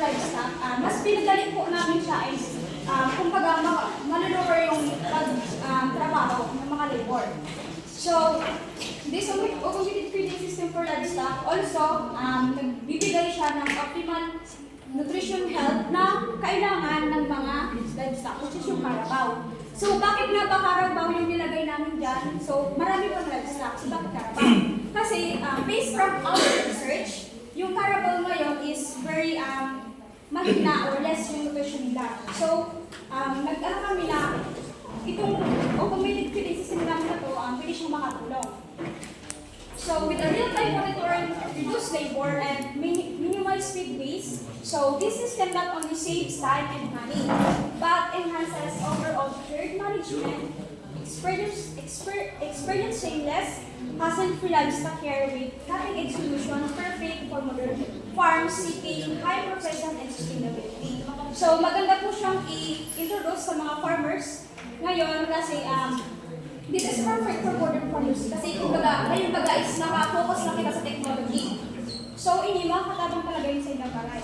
livestock, mas pinadali po namin siya ay kumbaga maluluwer yung trabaho ng mga labor. So, this automated feeding system for livestock also nagbibigay siya ng optimal nutrition health na kailangan ng mga livestock, which is yung Carabao. So, bakit nga ba Carabao yung nilagay namin dyan? So, marami pang livestock. So, bakit Carabao? Kasi, based from our research, yung Carabao ngayon is very mahina or less yung nutrition nila. So, nag-ano kami na itong automated feeding system namin na to, pwede siyang makatulong. So, with a real-time monitoring, reduce labor, and minimize feed waste, so this system not only saves time and money, but enhances overall herd management, experiencing less hassle-free livestock care with cutting-edge solutions perfect for modern farms seeking high profession and sustainability. So, maganda po siyang i-introduce sa mga farmers ngayon kasi this is perfect for modern farmers kasi kumbaga, ngayon baga is naka-focus na kita sa technology. So, ini mga katabang talaga yun sa ilang baray.